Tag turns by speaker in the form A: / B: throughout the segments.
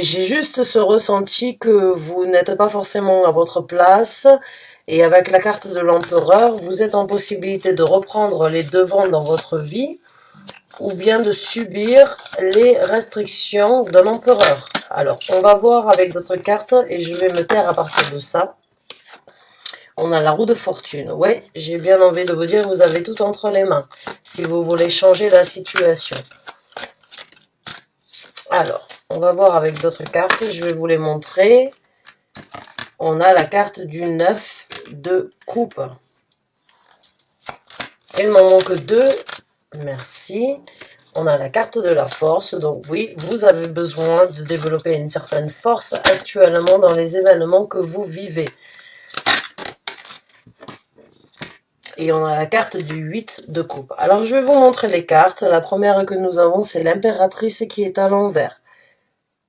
A: J'ai juste ce ressenti que vous n'êtes pas forcément à votre place et avec la carte de l'empereur, vous êtes en possibilité de reprendre les devants dans votre vie ou bien de subir les restrictions de l'empereur. Alors, on va voir avec d'autres cartes et je vais me taire à partir de ça. On a la roue de fortune. Ouais, j'ai bien envie de vous dire, vous avez tout entre les mains si vous voulez changer la situation. Alors, on va voir avec d'autres cartes. Je vais vous les montrer. On a la carte du 9 de coupe. Il m'en manque 2. Merci. On a la carte de la force. Donc oui, vous avez besoin de développer une certaine force actuellement dans les événements que vous vivez. Et on a la carte du 8 de coupe. Alors, je vais vous montrer les cartes. La première que nous avons, c'est l'impératrice qui est à l'envers.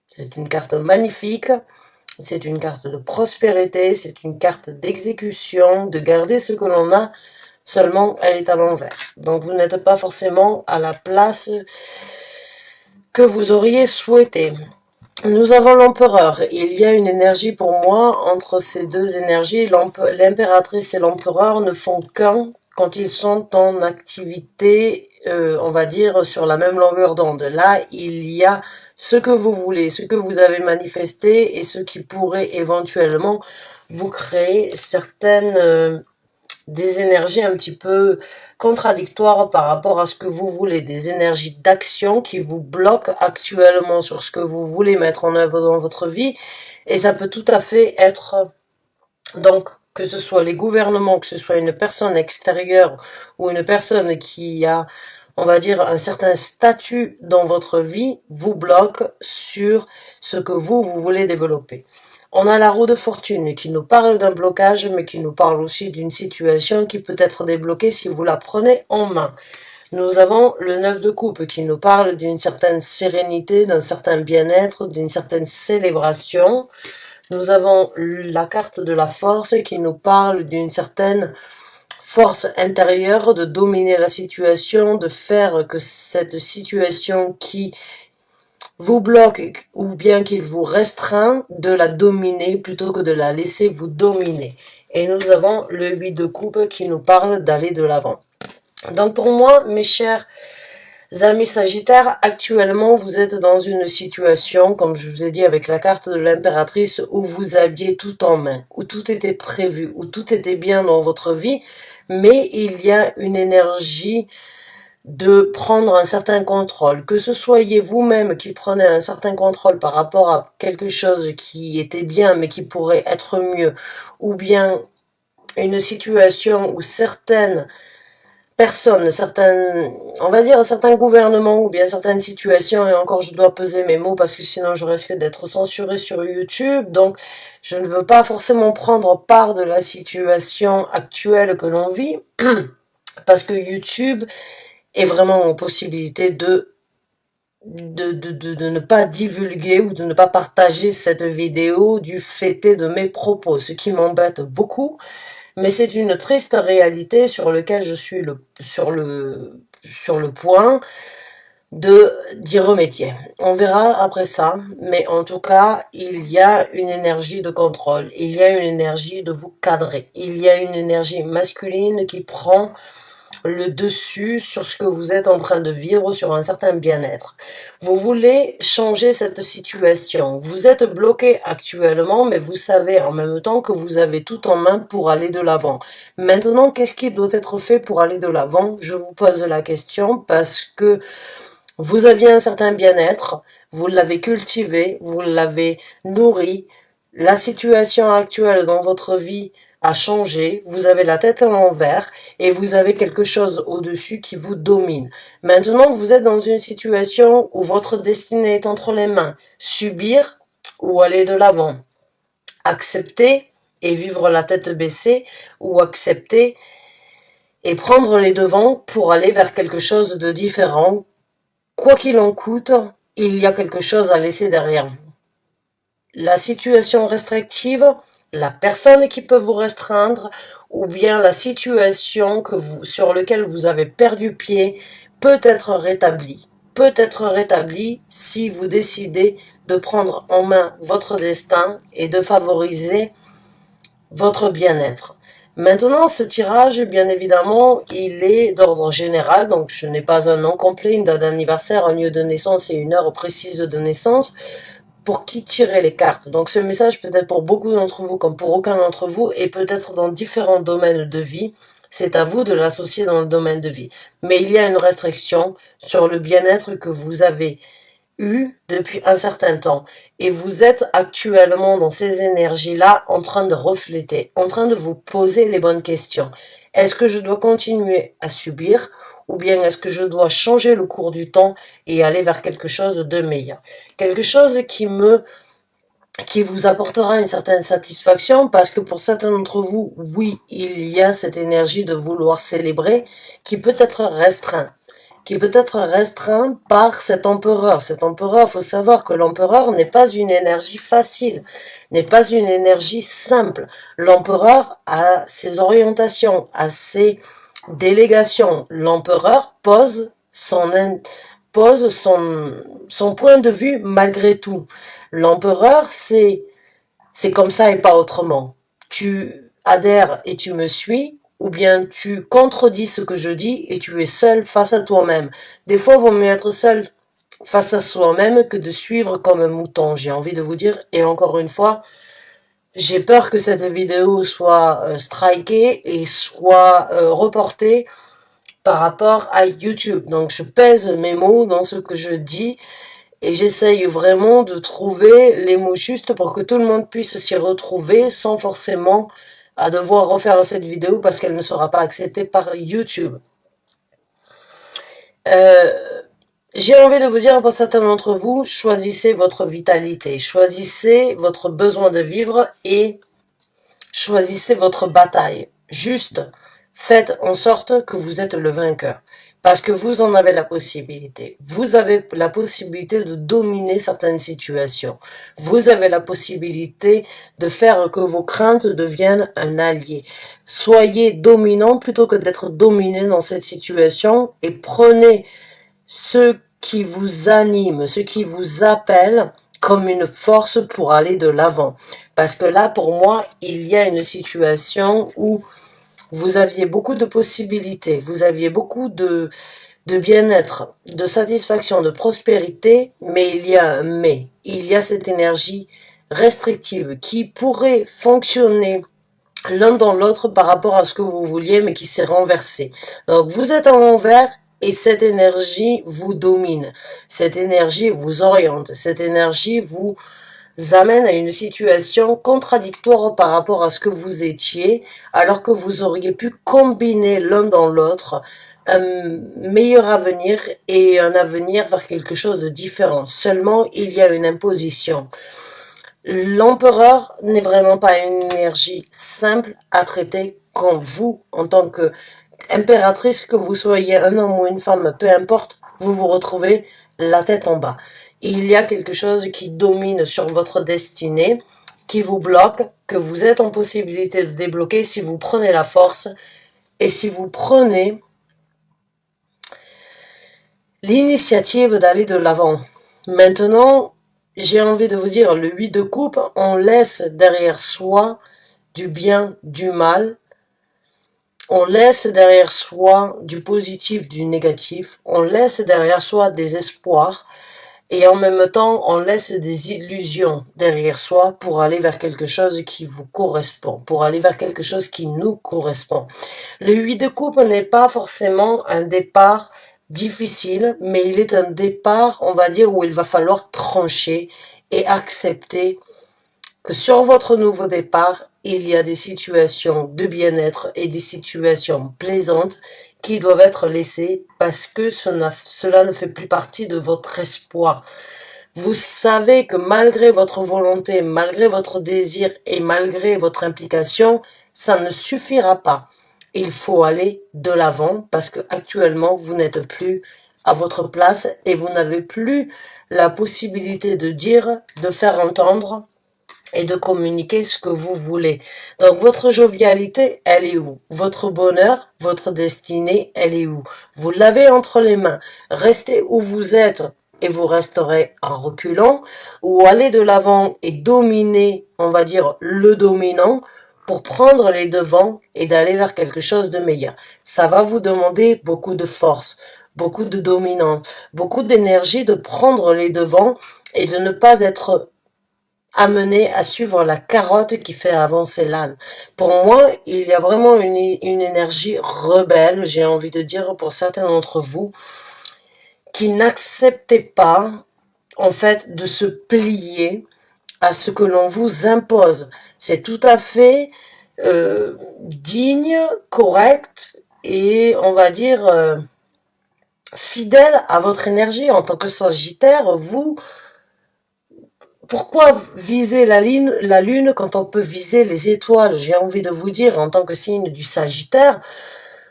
A: C'est une carte magnifique. C'est une carte de prospérité. C'est une carte d'exécution, de garder ce que l'on a. Seulement, elle est à l'envers. Donc, vous n'êtes pas forcément à la place que vous auriez souhaité. Nous avons l'empereur. Il y a une énergie pour moi entre ces deux énergies. L'impératrice et l'empereur ne font qu'un quand ils sont en activité, on va dire, sur la même longueur d'onde. Là, il y a ce que vous voulez, ce que vous avez manifesté et ce qui pourrait éventuellement vous créer certaines des énergies un petit peu contradictoires par rapport à ce que vous voulez, des énergies d'action qui vous bloquent actuellement sur ce que vous voulez mettre en œuvre dans votre vie, et ça peut tout à fait être, donc, que ce soit les gouvernements, que ce soit une personne extérieure ou une personne qui a, on va dire, un certain statut dans votre vie, vous bloque sur ce que vous voulez développer. On a la roue de fortune qui nous parle d'un blocage, mais qui nous parle aussi d'une situation qui peut être débloquée si vous la prenez en main. Nous avons le 9 de coupe qui nous parle d'une certaine sérénité, d'un certain bien-être, d'une certaine célébration. Nous avons la carte de la force qui nous parle d'une certaine force intérieure de dominer la situation, de faire que cette situation qui vous bloque ou bien qu'il vous restreint, de la dominer plutôt que de la laisser vous dominer. Et nous avons le 8 de coupe qui nous parle d'aller de l'avant. Donc pour moi, mes chers amis Sagittaires, actuellement vous êtes dans une situation, comme je vous ai dit avec la carte de l'impératrice, où vous aviez tout en main, où tout était prévu, où tout était bien dans votre vie, mais il y a une énergie de prendre un certain contrôle, que ce soyez vous-même qui prenez un certain contrôle par rapport à quelque chose qui était bien mais qui pourrait être mieux, ou bien une situation où certaines personnes, certains, on va dire certains gouvernements ou bien certaines situations, et encore je dois peser mes mots parce que sinon je risque d'être censuré sur YouTube, donc je ne veux pas forcément prendre part de la situation actuelle que l'on vit, parce que YouTube est vraiment en possibilité de ne pas divulguer ou de ne pas partager cette vidéo du fait de mes propos, ce qui m'embête beaucoup, mais c'est une triste réalité sur laquelle je suis sur le point de d'y remédier. On verra après ça, mais en tout cas, il y a une énergie de contrôle, il y a une énergie de vous cadrer, il y a une énergie masculine qui prend le dessus sur ce que vous êtes en train de vivre, sur un certain bien-être. Vous voulez changer cette situation. Vous êtes bloqué actuellement, mais vous savez en même temps que vous avez tout en main pour aller de l'avant. Maintenant, qu'est-ce qui doit être fait pour aller de l'avant? Je vous pose la question parce que vous aviez un certain bien-être, vous l'avez cultivé, vous l'avez nourri. La situation actuelle dans votre vie a changé, vous avez la tête à l'envers et vous avez quelque chose au-dessus qui vous domine. Maintenant, vous êtes dans une situation où votre destinée est entre les mains. Subir ou aller de l'avant. Accepter et vivre la tête baissée ou accepter et prendre les devants pour aller vers quelque chose de différent. Quoi qu'il en coûte, il y a quelque chose à laisser derrière vous. La situation restrictive, la personne qui peut vous restreindre, ou bien la situation sur laquelle vous avez perdu pied peut être rétablie, peut être rétabli si vous décidez de prendre en main votre destin et de favoriser votre bien-être. Maintenant, ce tirage, bien évidemment, il est d'ordre général, donc je n'ai pas un nom complet, une date d'anniversaire, un lieu de naissance et une heure précise de naissance pour qui tirer les cartes. Donc ce message peut être pour beaucoup d'entre vous comme pour aucun d'entre vous et peut-être dans différents domaines de vie. C'est à vous de l'associer dans le domaine de vie. Mais il y a une restriction sur le bien-être que vous avez eu depuis un certain temps. Et vous êtes actuellement dans ces énergies-là en train de refléter, en train de vous poser les bonnes questions. Est-ce que je dois continuer à subir ou bien est-ce que je dois changer le cours du temps et aller vers quelque chose de meilleur? Quelque chose qui vous apportera une certaine satisfaction parce que pour certains d'entre vous, oui, il y a cette énergie de vouloir célébrer qui peut être restreint par cet empereur. Cet empereur, faut savoir que l'empereur n'est pas une énergie facile, n'est pas une énergie simple. L'empereur a ses orientations, a ses délégations. L'empereur pose son point de vue malgré tout. L'empereur, c'est comme ça et pas autrement. Tu adhères et tu me suis, ou bien tu contredis ce que je dis et tu es seul face à toi-même. Des fois, il vaut mieux être seul face à soi-même que de suivre comme un mouton, j'ai envie de vous dire. Et encore une fois, j'ai peur que cette vidéo soit strikée et soit reportée par rapport à YouTube. Donc, je pèse mes mots dans ce que je dis et j'essaye vraiment de trouver les mots justes pour que tout le monde puisse s'y retrouver sans forcément à devoir refaire cette vidéo parce qu'elle ne sera pas acceptée par YouTube. J'ai envie de vous dire pour certains d'entre vous, choisissez votre vitalité, choisissez votre besoin de vivre et choisissez votre bataille. Juste, faites en sorte que vous êtes le vainqueur. Parce que vous en avez la possibilité. Vous avez la possibilité de dominer certaines situations. Vous avez la possibilité de faire que vos craintes deviennent un allié. Soyez dominant plutôt que d'être dominé dans cette situation et prenez ce qui vous anime, ce qui vous appelle comme une force pour aller de l'avant. Parce que là, pour moi, il y a une situation où vous aviez beaucoup de possibilités, vous aviez beaucoup de bien-être, de satisfaction, de prospérité, mais il y a un mais. Il y a cette énergie restrictive qui pourrait fonctionner l'un dans l'autre par rapport à ce que vous vouliez, mais qui s'est renversée. Donc vous êtes en l'envers et cette énergie vous domine. Cette énergie vous oriente. Cette énergie vous amène à une situation contradictoire par rapport à ce que vous étiez, alors que vous auriez pu combiner l'un dans l'autre un meilleur avenir et un avenir vers quelque chose de différent. Seulement, il y a une imposition. L'empereur n'est vraiment pas une énergie simple à traiter quand vous, en tant que impératrice, que vous soyez un homme ou une femme, peu importe, vous vous retrouvez la tête en bas. Il y a quelque chose qui domine sur votre destinée, qui vous bloque, que vous êtes en possibilité de débloquer si vous prenez la force et si vous prenez l'initiative d'aller de l'avant. Maintenant, j'ai envie de vous dire, le 8 de coupe, on laisse derrière soi du bien, du mal. On laisse derrière soi du positif, du négatif. On laisse derrière soi des espoirs. Et en même temps, on laisse des illusions derrière soi pour aller vers quelque chose qui vous correspond, pour aller vers quelque chose qui nous correspond. Le 8 de coupe n'est pas forcément un départ difficile, mais il est un départ, on va dire, où il va falloir trancher et accepter que sur votre nouveau départ, il y a des situations de bien-être et des situations plaisantes qui doivent être laissées parce que cela ne fait plus partie de votre espoir. Vous savez que malgré votre volonté, malgré votre désir et malgré votre implication, ça ne suffira pas. Il faut aller de l'avant parce que actuellement vous n'êtes plus à votre place et vous n'avez plus la possibilité de dire, de faire entendre et de communiquer ce que vous voulez. Donc votre jovialité, elle est où? Votre bonheur, votre destinée, elle est où? Vous l'avez entre les mains. Restez où vous êtes et vous resterez en reculant, ou allez de l'avant et dominer, on va dire, le dominant pour prendre les devants et d'aller vers quelque chose de meilleur. Ça va vous demander beaucoup de force, beaucoup de dominance, beaucoup d'énergie de prendre les devants et de ne pas être amené à suivre la carotte qui fait avancer l'âne. Pour moi, il y a vraiment une énergie rebelle, j'ai envie de dire pour certains d'entre vous, qui n'acceptez pas, en fait, de se plier à ce que l'on vous impose. C'est tout à fait digne, correct et, on va dire, fidèle à votre énergie en tant que Sagittaire. Vous, pourquoi viser la lune quand on peut viser les étoiles? J'ai envie de vous dire, en tant que signe du Sagittaire,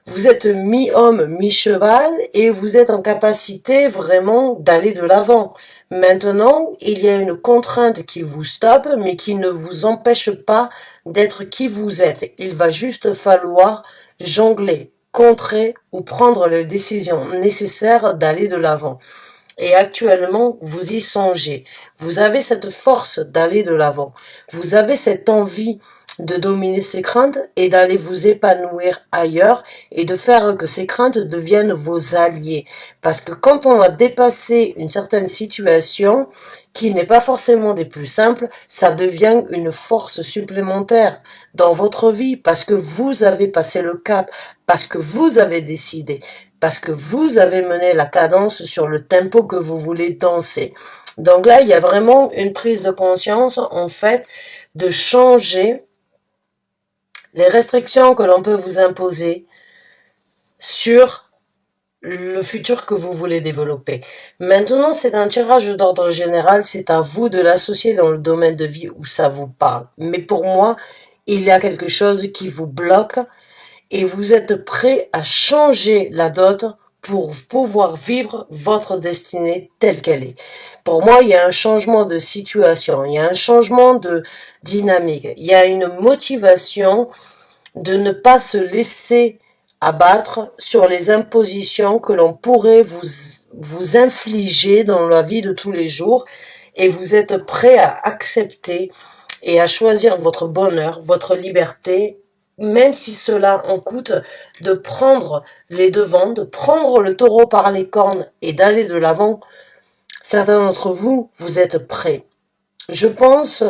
A: vous êtes mi-homme, mi-cheval et vous êtes en capacité vraiment d'aller de l'avant. Maintenant, il y a une contrainte qui vous stoppe, mais qui ne vous empêche pas d'être qui vous êtes. Il va juste falloir jongler, contrer ou prendre les décisions nécessaires d'aller de l'avant. Et actuellement, vous y songez. Vous avez cette force d'aller de l'avant. Vous avez cette envie de dominer ces craintes et d'aller vous épanouir ailleurs et de faire que ces craintes deviennent vos alliés. Parce que quand on a dépassé une certaine situation qui n'est pas forcément des plus simples, ça devient une force supplémentaire dans votre vie parce que vous avez passé le cap, parce que vous avez décidé, parce que vous avez mené la cadence sur le tempo que vous voulez danser. Donc là, il y a vraiment une prise de conscience, en fait, de changer les restrictions que l'on peut vous imposer sur le futur que vous voulez développer. Maintenant, c'est un tirage d'ordre général, c'est à vous de l'associer dans le domaine de vie où ça vous parle. Mais pour moi, il y a quelque chose qui vous bloque et vous êtes prêt à changer la dot pour pouvoir vivre votre destinée telle qu'elle est. Pour moi, il y a un changement de situation, il y a un changement de dynamique, il y a une motivation de ne pas se laisser abattre sur les impositions que l'on pourrait vous infliger dans la vie de tous les jours et vous êtes prêt à accepter et à choisir votre bonheur, votre liberté, même si cela en coûte de prendre les devants, de prendre le taureau par les cornes et d'aller de l'avant. Certains d'entre vous, vous êtes prêts. Je pense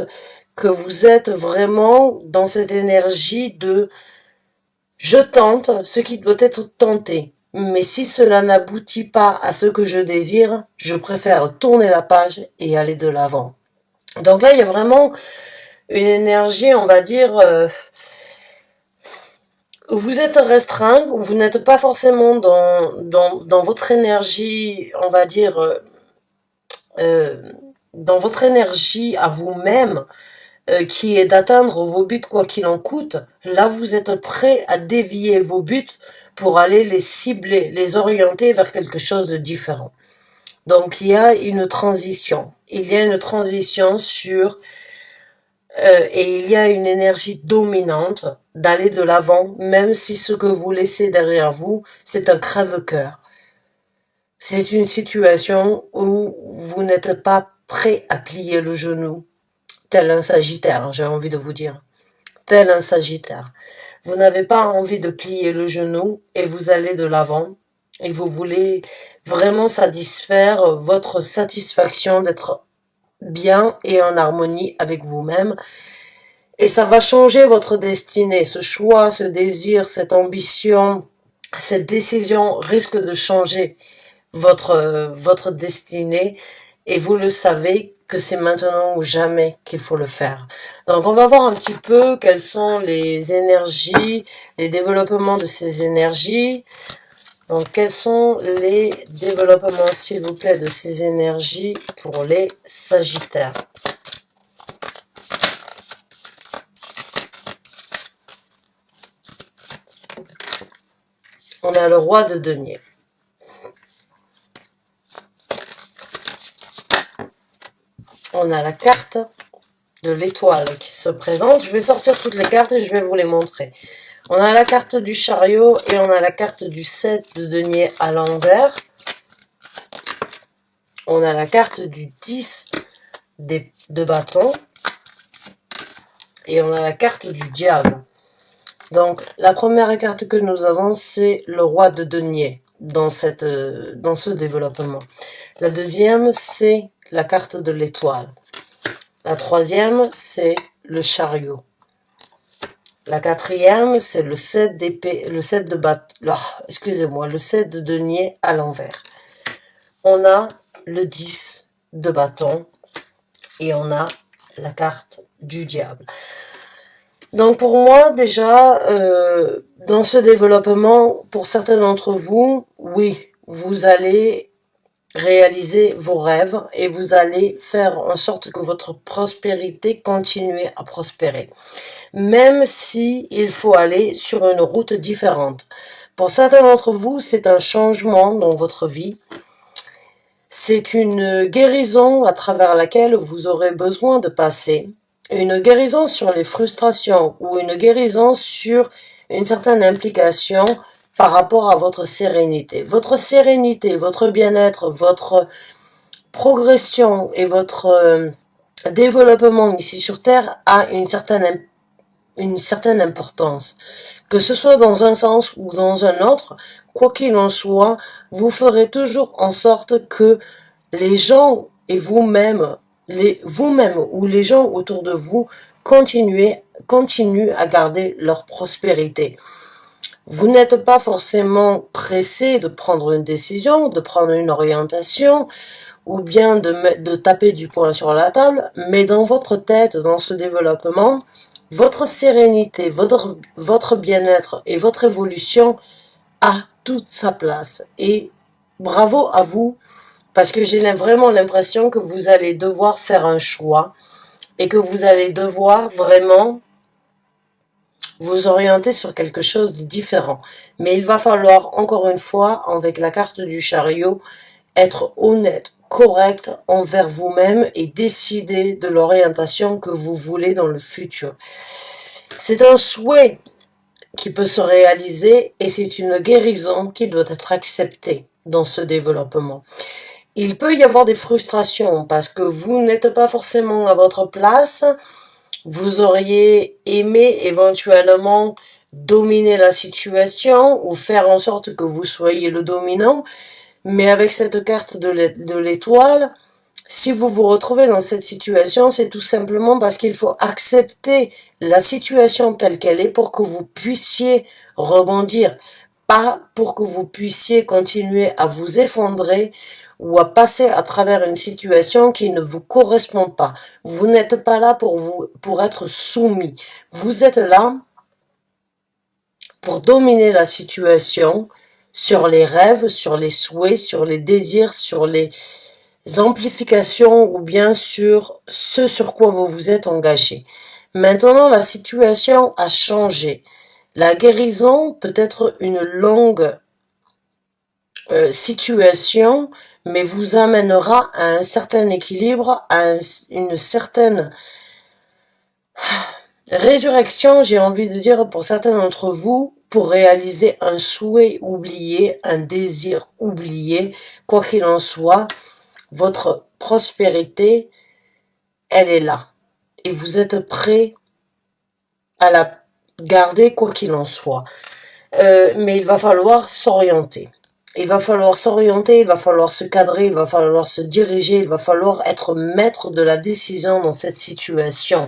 A: que vous êtes vraiment dans cette énergie de je tente ce qui doit être tenté, mais si cela n'aboutit pas à ce que je désire, je préfère tourner la page et aller de l'avant. Donc là, il y a vraiment une énergie, on va dire, où vous êtes restreint, où vous n'êtes pas forcément dans votre énergie, on va dire, euh, dans votre énergie à vous-même, qui est d'atteindre vos buts quoi qu'il en coûte. Là, vous êtes prêt à dévier vos buts pour aller les cibler, les orienter vers quelque chose de différent. Donc, il y a une transition. Il y a une transition et il y a une énergie dominante d'aller de l'avant, même si ce que vous laissez derrière vous, c'est un crève-cœur. C'est une situation où vous n'êtes pas prêt à plier le genou, tel un Sagittaire, j'ai envie de vous dire. Tel un Sagittaire. Vous n'avez pas envie de plier le genou et vous allez de l'avant et vous voulez vraiment satisfaire votre satisfaction d'être bien et en harmonie avec vous-même. Et ça va changer votre destinée. Ce choix, ce désir, cette ambition, cette décision risque de changer votre destinée et vous le savez que c'est maintenant ou jamais qu'il faut le faire. Donc on va voir un petit peu quelles sont les énergies, les développements de ces énergies. Donc quels sont les développements, s'il vous plaît, de ces énergies pour les Sagittaires? On a le roi de denier. On a la carte de l'étoile qui se présente. Je vais sortir toutes les cartes et je vais vous les montrer. On a la carte du chariot et on a la carte du 7 de denier à l'envers. On a la carte du 10 de bâton. Et on a la carte du diable. Donc, la première carte que nous avons, c'est le roi de denier dans ce développement. La deuxième, c'est la carte de l'étoile. La troisième, c'est le chariot. La quatrième, c'est le 7 d'épée, le 7 de bâton, excusez-moi, le 7 de denier à l'envers. On a le 10 de bâton et on a la carte du diable. Donc pour moi, déjà, dans ce développement, pour certains d'entre vous, oui, vous allez réaliser vos rêves et vous allez faire en sorte que votre prospérité continue à prospérer. Même si il faut aller sur une route différente. Pour certains d'entre vous, c'est un changement dans votre vie. C'est une guérison à travers laquelle vous aurez besoin de passer. Une guérison sur les frustrations ou une guérison sur une certaine implication par rapport à votre sérénité. Votre sérénité, votre bien-être, votre progression et votre développement ici sur Terre a une certaine importance. Que ce soit dans un sens ou dans un autre, quoi qu'il en soit, vous ferez toujours en sorte que les gens et vous-même ou les gens autour de vous continuent à garder leur prospérité. Vous n'êtes pas forcément pressé de prendre une décision, de prendre une orientation, ou bien de taper du poing sur la table, mais dans votre tête, dans ce développement, votre sérénité, votre bien-être et votre évolution a toute sa place. Et bravo à vous, parce que j'ai vraiment l'impression que vous allez devoir faire un choix et que vous allez devoir vraiment vous orienter sur quelque chose de différent. Mais il va falloir, encore une fois, avec la carte du chariot, être honnête, correct envers vous-même et décider de l'orientation que vous voulez dans le futur. C'est un souhait qui peut se réaliser et c'est une guérison qui doit être acceptée dans ce développement. Il peut y avoir des frustrations parce que vous n'êtes pas forcément à votre place. Vous auriez aimé éventuellement dominer la situation ou faire en sorte que vous soyez le dominant. Mais avec cette carte de l'étoile, si vous vous retrouvez dans cette situation, c'est tout simplement parce qu'il faut accepter la situation telle qu'elle est pour que vous puissiez rebondir, pas pour que vous puissiez continuer à vous effondrer ou à passer à travers une situation qui ne vous correspond pas. Vous n'êtes pas là pour être soumis. Vous êtes là pour dominer la situation sur les rêves, sur les souhaits, sur les désirs, sur les amplifications ou bien sur ce sur quoi vous vous êtes engagé. Maintenant, la situation a changé. La guérison peut être une longue situation, mais vous amènera à un certain équilibre, à une certaine résurrection, j'ai envie de dire, pour certains d'entre vous, pour réaliser un souhait oublié, un désir oublié, quoi qu'il en soit, votre prospérité, elle est là. Et vous êtes prêt à la garder, quoi qu'il en soit. Mais il va falloir s'orienter. Il va falloir s'orienter, il va falloir se cadrer, il va falloir se diriger, il va falloir être maître de la décision dans cette situation.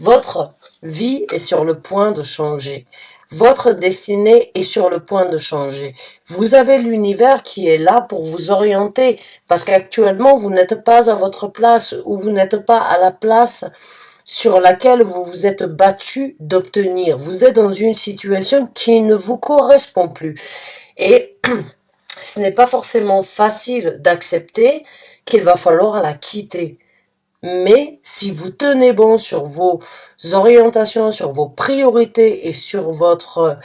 A: Votre vie est sur le point de changer. Votre destinée est sur le point de changer. Vous avez l'univers qui est là pour vous orienter parce qu'actuellement, vous n'êtes pas à votre place ou vous n'êtes pas à la place sur laquelle vous vous êtes battu d'obtenir. Vous êtes dans une situation qui ne vous correspond plus. Et ce n'est pas forcément facile d'accepter qu'il va falloir la quitter. Mais si vous tenez bon sur vos orientations, sur vos priorités et sur votre,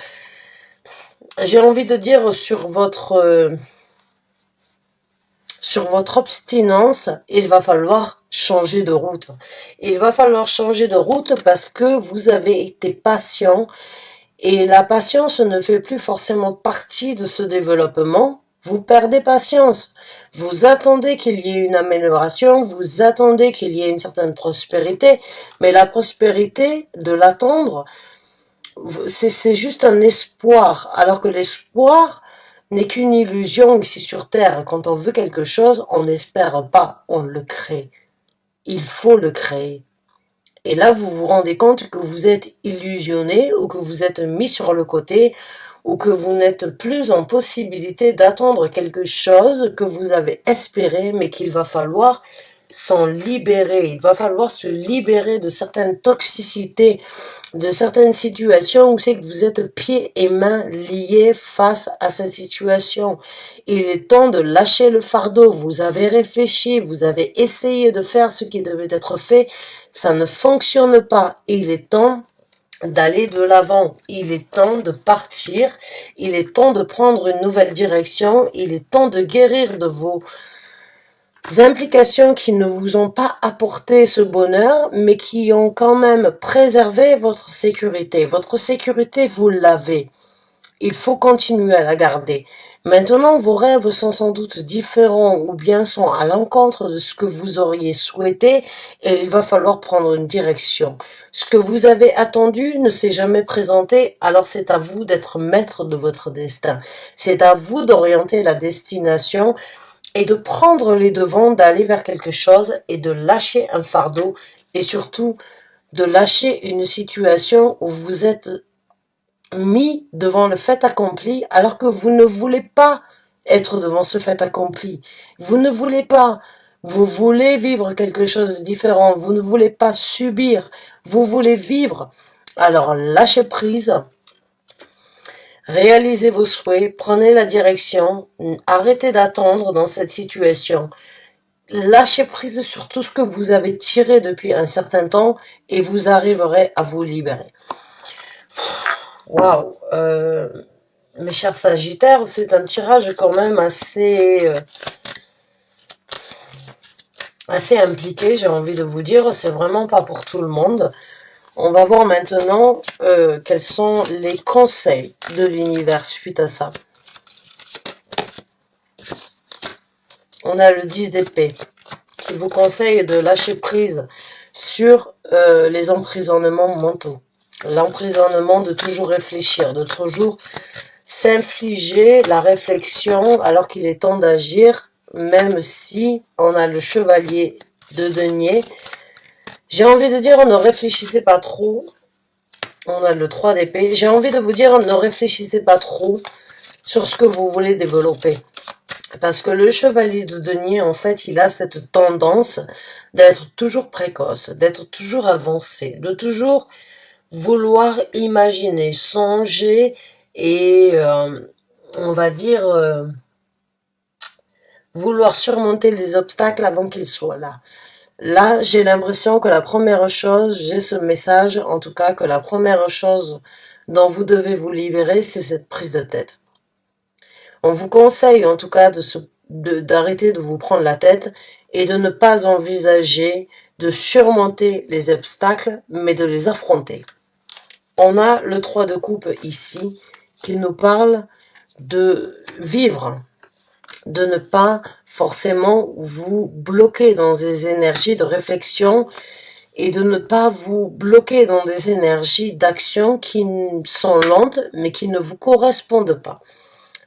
A: sur sur votre obstinence, il va falloir changer de route. Il va falloir changer de route parce que vous avez été patient et la patience ne fait plus forcément partie de ce développement. Vous perdez patience. Vous attendez qu'il y ait une amélioration, vous attendez qu'il y ait une certaine prospérité, mais la prospérité, de l'attendre, c'est juste un espoir, alors que l'espoir n'est qu'une illusion ici sur Terre. Quand on veut quelque chose, on n'espère pas, on le crée. Il faut le créer. Et là, vous vous rendez compte que vous êtes illusionné ou que vous êtes mis sur le côté ou que vous n'êtes plus en possibilité d'attendre quelque chose que vous avez espéré, mais qu'il va falloir s'en libérer. Il va falloir se libérer de certaines toxicités, de certaines situations où c'est que vous êtes pieds et mains liés face à cette situation. Il est temps de lâcher le fardeau. Vous avez réfléchi, vous avez essayé de faire ce qui devait être fait. Ça ne fonctionne pas. Il est temps d'aller de l'avant. Il est temps de partir. Il est temps de prendre une nouvelle direction. Il est temps de guérir de vos implications qui ne vous ont pas apporté ce bonheur, mais qui ont quand même préservé votre sécurité. Votre sécurité, vous l'avez. Il faut continuer à la garder. Maintenant, vos rêves sont sans doute différents ou bien sont à l'encontre de ce que vous auriez souhaité et il va falloir prendre une direction. Ce que vous avez attendu ne s'est jamais présenté, alors c'est à vous d'être maître de votre destin. C'est à vous d'orienter la destination et de prendre les devants, d'aller vers quelque chose et de lâcher un fardeau et surtout de lâcher une situation où vous êtes mis devant le fait accompli alors que vous ne voulez pas être devant ce fait accompli. Vous ne voulez pas. Vous voulez vivre quelque chose de différent. Vous ne voulez pas subir. Vous voulez vivre. Alors lâchez prise. Réalisez vos souhaits, prenez la direction, arrêtez d'attendre dans cette situation. Lâchez prise sur tout ce que vous avez tiré depuis un certain temps et vous arriverez à vous libérer. Waouh, mes chers Sagittaires, c'est un tirage quand même assez impliqué, j'ai envie de vous dire. C'est vraiment pas pour tout le monde. On va voir maintenant quels sont les conseils de l'univers suite à ça. On a le 10 d'épée qui vous conseille de lâcher prise sur les emprisonnements mentaux. L'emprisonnement de toujours réfléchir, de toujours s'infliger la réflexion alors qu'il est temps d'agir, même si on a le chevalier de denier. J'ai envie de dire, ne réfléchissez pas trop. On a le 3 d'épée. J'ai envie de vous dire, ne réfléchissez pas trop sur ce que vous voulez développer. Parce que le chevalier de denier, en fait, il a cette tendance d'être toujours précoce, d'être toujours avancé, de toujours vouloir imaginer, songer et, on va dire, vouloir surmonter les obstacles avant qu'ils soient là. Là, j'ai l'impression que la première chose, j'ai ce message, en tout cas, que la première chose dont vous devez vous libérer, c'est cette prise de tête. On vous conseille, en tout cas, d'arrêter de vous prendre la tête et de ne pas envisager de surmonter les obstacles, mais de les affronter. On a le 3 de coupe ici, qui nous parle de vivre, de ne pas forcément vous bloquer dans des énergies de réflexion et de ne pas vous bloquer dans des énergies d'action qui sont lentes mais qui ne vous correspondent pas.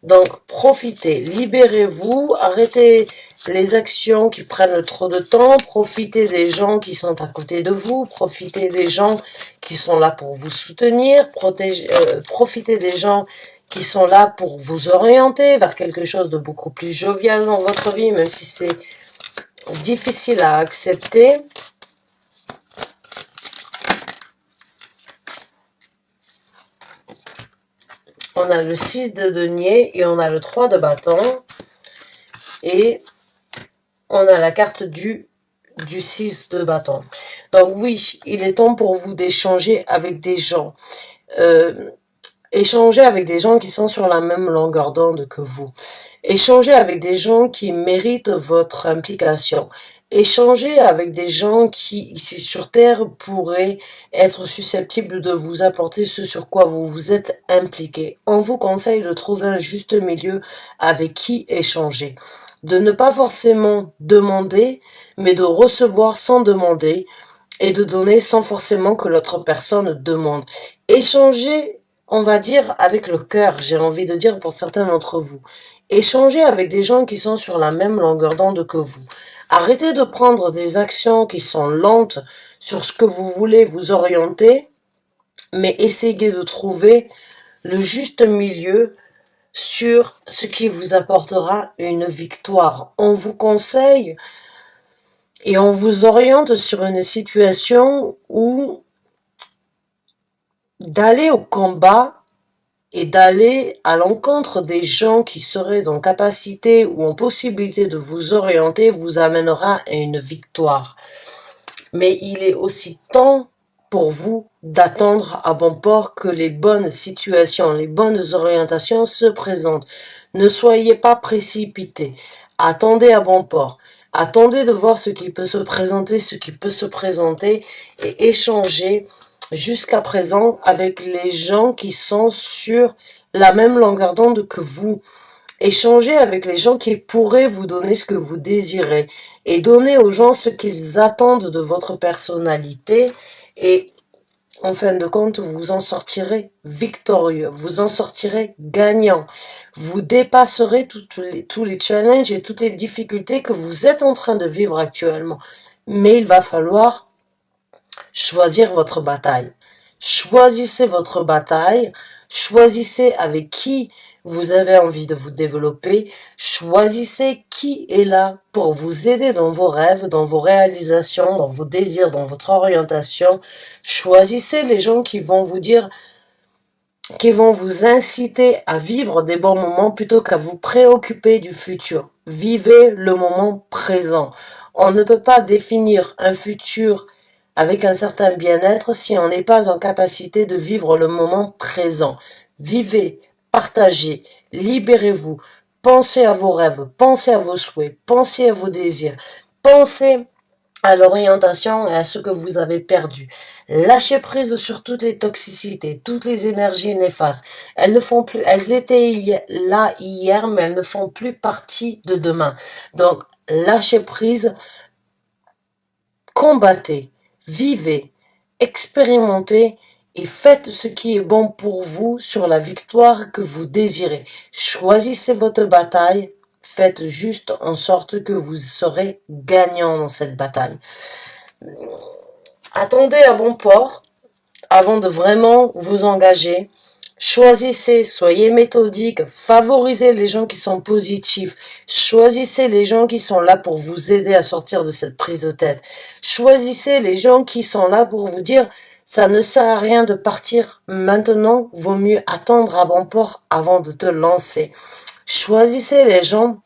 A: Donc profitez, libérez-vous, arrêtez les actions qui prennent trop de temps, profitez des gens qui sont à côté de vous, profitez des gens qui sont là pour vous soutenir, profitez des gens qui sont là pour vous orienter vers quelque chose de beaucoup plus jovial dans votre vie, même si c'est difficile à accepter. On a le 6 de denier et on a le 3 de bâton. Et on a la carte du 6 de bâton. Donc oui, il est temps pour vous d'échanger avec des gens. Échanger avec des gens qui sont sur la même longueur d'onde que vous. Échangez avec des gens qui méritent votre implication. Échangez avec des gens qui, ici sur Terre, pourraient être susceptibles de vous apporter ce sur quoi vous vous êtes impliqué. On vous conseille de trouver un juste milieu avec qui échanger. De ne pas forcément demander, mais de recevoir sans demander et de donner sans forcément que l'autre personne demande. Échangez, on va dire, avec le cœur, j'ai envie de dire pour certains d'entre vous. Échangez avec des gens qui sont sur la même longueur d'onde que vous. Arrêtez de prendre des actions qui sont lentes sur ce que vous voulez vous orienter, mais essayez de trouver le juste milieu sur ce qui vous apportera une victoire. On vous conseille et on vous oriente sur une situation où d'aller au combat et d'aller à l'encontre des gens qui seraient en capacité ou en possibilité de vous orienter vous amènera à une victoire. Mais il est aussi temps pour vous d'attendre à bon port que les bonnes situations, les bonnes orientations se présentent. Ne soyez pas précipités. Attendez à bon port. Attendez de voir ce qui peut se présenter, et échanger jusqu'à présent avec les gens qui sont sur la même longueur d'onde que vous. Échangez avec les gens qui pourraient vous donner ce que vous désirez et donnez aux gens ce qu'ils attendent de votre personnalité et en fin de compte, vous en sortirez victorieux, vous en sortirez gagnant, vous dépasserez tous les challenges et toutes les difficultés que vous êtes en train de vivre actuellement. Mais il va falloir choisir votre bataille. Choisissez votre bataille, choisissez avec qui vous avez envie de vous développer, choisissez qui est là pour vous aider dans vos rêves, dans vos réalisations, dans vos désirs, dans votre orientation. Choisissez les gens qui vont vous dire, qui vont vous inciter à vivre des bons moments plutôt qu'à vous préoccuper du futur. Vivez le moment présent. On ne peut pas définir un futur avec un certain bien-être si on n'est pas en capacité de vivre le moment présent. Vivez, partagez, libérez-vous, pensez à vos rêves, pensez à vos souhaits, pensez à vos désirs, pensez à l'orientation et à ce que vous avez perdu. Lâchez prise sur toutes les toxicités, toutes les énergies néfastes. Elles ne font plus, elles étaient là hier, mais elles ne font plus partie de demain. Donc, lâchez prise, combattez, vivez, expérimentez et faites ce qui est bon pour vous sur la victoire que vous désirez. Choisissez votre bataille, faites juste en sorte que vous serez gagnant dans cette bataille. Attendez à bon port avant de vraiment vous engager. Choisissez, soyez méthodique, favorisez les gens qui sont positifs, choisissez les gens qui sont là pour vous aider à sortir de cette prise de tête, choisissez les gens qui sont là pour vous dire ça ne sert à rien de partir maintenant, vaut mieux attendre à bon port avant de te lancer. Choisissez les gens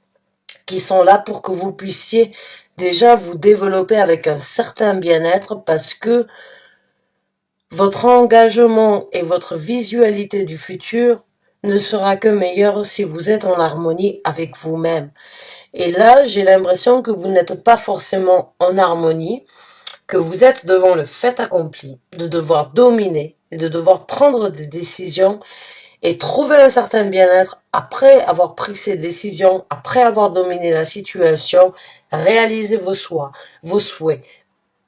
A: qui sont là pour que vous puissiez déjà vous développer avec un certain bien-être parce que votre engagement et votre visualité du futur ne sera que meilleur si vous êtes en harmonie avec vous-même. Et là, j'ai l'impression que vous n'êtes pas forcément en harmonie, que vous êtes devant le fait accompli, de devoir dominer et de devoir prendre des décisions et trouver un certain bien-être après avoir pris ces décisions, après avoir dominé la situation, réaliser vos souhaits,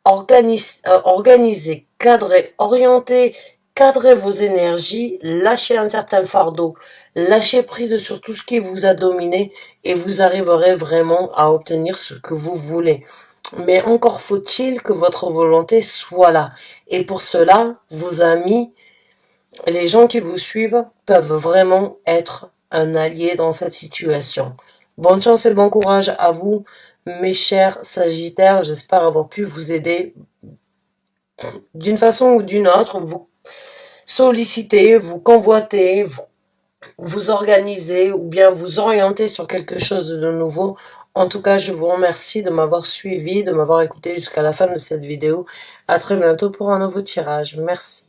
A: organiser, cadrer, orienter, cadrer vos énergies, lâcher un certain fardeau, lâcher prise sur tout ce qui vous a dominé et vous arriverez vraiment à obtenir ce que vous voulez. Mais encore faut-il que votre volonté soit là. Et pour cela, vos amis, les gens qui vous suivent peuvent vraiment être un allié dans cette situation. Bonne chance et bon courage à vous, mes chers Sagittaires. J'espère avoir pu vous aider d'une façon ou d'une autre, vous solliciter, vous convoiter, vous organiser ou bien vous orienter sur quelque chose de nouveau. En tout cas, je vous remercie de m'avoir suivi, de m'avoir écouté jusqu'à la fin de cette vidéo. À très bientôt pour un nouveau tirage. Merci.